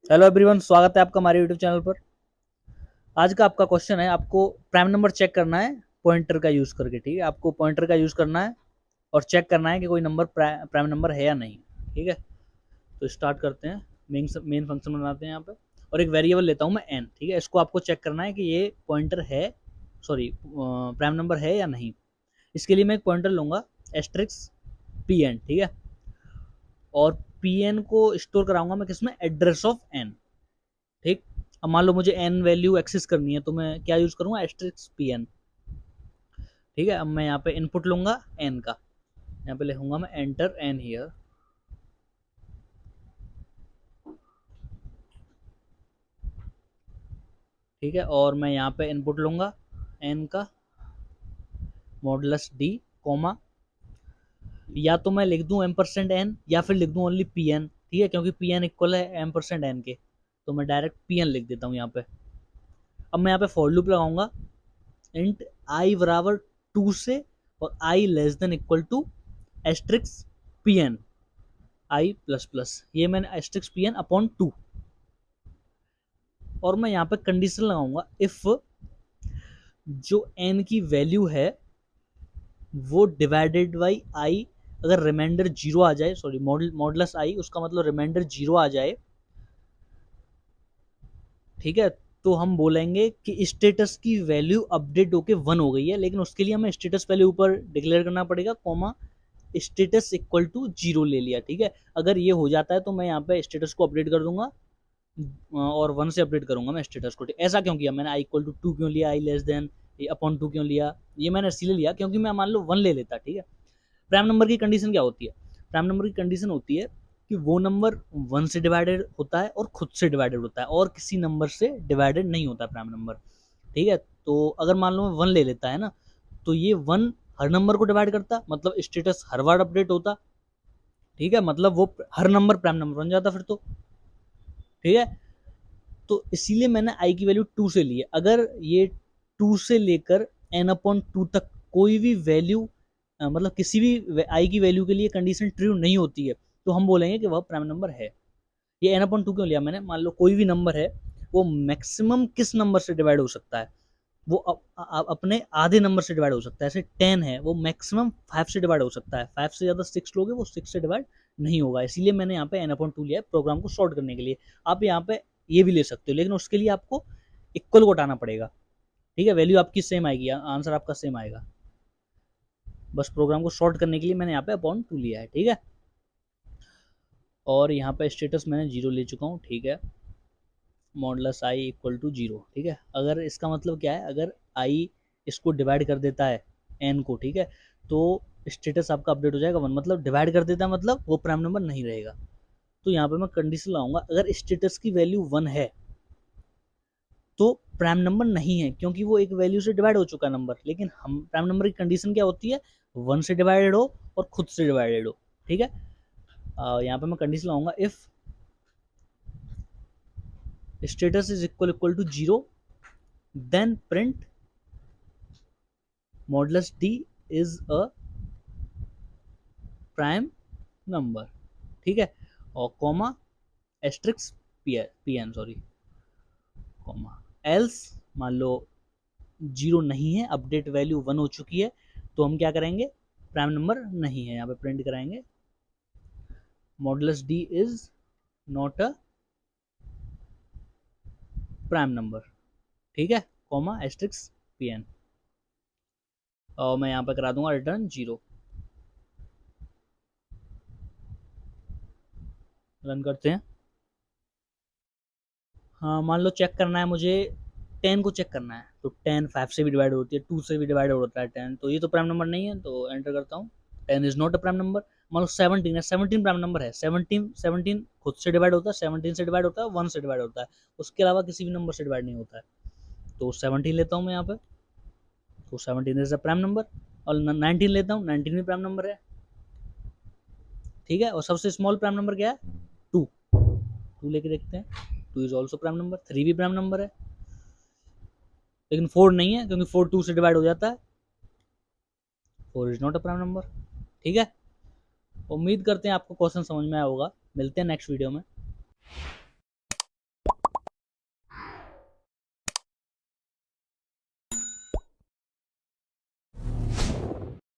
Hello everyone, स्वागत है आपका हमारे यूट्यूब चैनल पर। आज का आपका क्वेश्चन है, आपको प्राइम नंबर चेक करना है पॉइंटर का यूज करके। ठीक है, आपको पॉइंटर का यूज करना है और चेक करना है कि कोई नंबर प्राइम नंबर है या नहीं। ठीक है, तो स्टार्ट करते हैं। मेन फंक्शन बनाते हैं यहाँ पे और एक वेरिएबल लेता हूँ मैं एन। ठीक है, इसको आपको चेक करना है कि ये पॉइंटर है, सॉरी प्राइम नंबर है या नहीं। इसके लिए मैं एक पॉइंटर लूंगा एस्ट्रिक्स पी एन। ठीक है, और पी एन को स्टोर कराऊंगा मैं किसमें, एड्रेस ऑफ एन। ठीक, अब मान लो मुझे एन वैल्यू एक्सेस करनी है तो मैं क्या यूज करूंगा, एस्ट्रिक्स पी एन। ठीक है, अब मैं यहाँ पे इनपुट लूंगा एन का, यहाँ पे लिखूंगा मैं एंटर एन हियर। ठीक है, और मैं यहाँ पे इनपुट लूंगा एन का मॉडुलस डी, कोमा, या तो मैं लिख दूं एम परसेंट एन या फिर लिख दूं ओनली पी एन। ठीक है, क्योंकि पी एन इक्वल है एम परसेंट एन के, तो मैं डायरेक्ट पी एन लिख देता हूँ यहाँ पे। अब मैं यहाँ पे फॉर लूप लगाऊंगा, इंट आई बराबर 2 से और I less than equal to asterisk P N I plus plus, ये मैंने एस्ट्रिक्स पी एन अपॉन 2। और मैं यहाँ पे कंडीशन लगाऊंगा, इफ जो एन की वैल्यू है वो डिवाइडेड बाई आई, अगर रिमाइंडर जीरो आ जाए, सॉरी मॉडुलस आई, उसका मतलब रिमाइंडर जीरो आ जाए। ठीक है, तो हम बोलेंगे कि स्टेटस की वैल्यू अपडेट होके 1 हो गई है, लेकिन उसके लिए हमें स्टेटस पहले ऊपर डिक्लेयर करना पड़ेगा, comma status equal to zero ले लिया। ठीक है, अगर ये हो जाता है तो मैं यहाँ पे स्टेटस को अपडेट कर दूंगा और 1 से अपडेट करूंगा मैं स्टेटस को। ऐसा क्यों किया मैंने, आई इक्वल टू 2 क्यों लिया, आई लेस देन अपॉन 2 क्यों लिया, ये मैंने इसीलिए लिया क्योंकि मैं मान लो 1 ले लेता। ठीक है, प्राइम नंबर की कंडीशन क्या होती है, प्राइम नंबर की कंडीशन होती है कि वो नंबर 1 से डिवाइडेड होता है और खुद से डिवाइडेड होता है, और किसी नंबर से डिवाइडेड नहीं होता प्राइम नंबर। ठीक है, तो अगर मान लो मैं 1 ले लेता है ना, तो ये 1 हर नंबर को डिवाइड करता, मतलब स्टेटस हर बार अपडेट होता। ठीक है, मतलब वो हर नंबर प्राइम नंबर बन जाता फिर तो। ठीक है, तो इसीलिए मैंने आई की वैल्यू 2 से ली है। अगर ये 2 से लेकर एन अपॉन 2 तक कोई भी वैल्यू, मतलब किसी भी आई की वैल्यू के लिए कंडीशन ट्रू नहीं होती है, तो हम बोलेंगे कि वह प्राइम नंबर है। ये एन अपॉन 2 क्यों लिया मैंने, मान लो कोई भी नंबर है, वो मैक्सिमम किस नंबर से डिवाइड हो सकता है, वो अपने आधे नंबर से डिवाइड हो सकता है। जैसे 10 है, वो मैक्सिमम 5 से डिवाइड हो सकता है, 5 से ज्यादा 6 लोगे वो 6 से डिवाइड नहीं होगा। इसीलिए मैंने यहाँ पे एन अपॉन 2 लिया है प्रोग्राम को शॉर्ट करने के लिए। आप यहाँ पे ये भी ले सकते हो, लेकिन उसके लिए आपको इक्वल को हटाना पड़ेगा। ठीक है, वैल्यू आपकी सेम आएगी, आंसर आपका सेम आएगा। बस प्रोग्राम को शॉर्ट करने के लिए मैंने यहाँ पे अपॉन 2 लिया है। ठीक है, और यहाँ पे स्टेटस मैंने जीरो ले चुका हूँ। ठीक है, modulus i equal to zero. ठीक है, अगर इसका मतलब क्या है, अगर आई इसको डिवाइड कर देता है एन को, ठीक है, तो स्टेटस आपका अपडेट हो जाएगा 1, मतलब डिवाइड कर देता है, मतलब वो प्राइम नंबर नहीं रहेगा। तो यहाँ पे मैं कंडीशन लाऊंगा, अगर स्टेटस की वैल्यू 1 है तो प्राइम नंबर नहीं है, क्योंकि वो एक वैल्यू से डिवाइड हो चुका नंबर। लेकिन हम प्राइम नंबर की कंडीशन क्या होती है, 1 से डिवाइडेड हो और खुद से डिवाइडेड हो। ठीक है, यहाँ पे मैं कंडीशन लाऊंगा, if status is equal equal to zero, then print modulus d is a prime number. ठीक है, और comma asterisks P n, sorry, comma else, मान लो जीरो नहीं है, अपडेट वैल्यू 1 हो चुकी है, तो हम क्या करेंगे, प्राइम नंबर नहीं है, यहाँ पे प्रिंट कराएंगे modulus d is not a prime number. ठीक है, कॉमा एस्ट्रिक्स पी एन, और मैं यहाँ पे करा दूंगा रिटर्न जीरो। रन करते हैं। हाँ, मान लो चेक करना है मुझे, 10 को चेक करना है, तो 10 5 से भी डिवाइड होती है, 2 से भी डिवाइड होता है 10, तो ये तो प्राइम नंबर नहीं है, तो एंटर करता हूँ। 10 is not a prime number. मान लो 17 है, 17 प्राइम नंबर है, 17 खुद से डिवाइड होता है, 17 से डिवाइड होता है, 1 से डिवाइड होता है, उसके अलावा किसी भी नंबर से डिवाइड नहीं होता है। तो 17 लेता हूँ मैं यहाँ पे, तो 17 इज अ प्राइम नंबर। और 19 लेता हूँ, 19 भी प्राइम नंबर है। ठीक है, और सबसे स्मॉल प्राइम नंबर क्या है, 2। 2 लेके देखते हैं, 2 इज ऑल्सो प्राइम नंबर, 3 भी प्राइम नंबर है, लेकिन 4 नहीं है क्योंकि 4 2 से डिवाइड हो जाता है, 4 is not a prime number. ठीक है, उम्मीद करते हैं आपको क्वेश्चन समझ में आया होगा। मिलते हैं नेक्स्ट वीडियो में।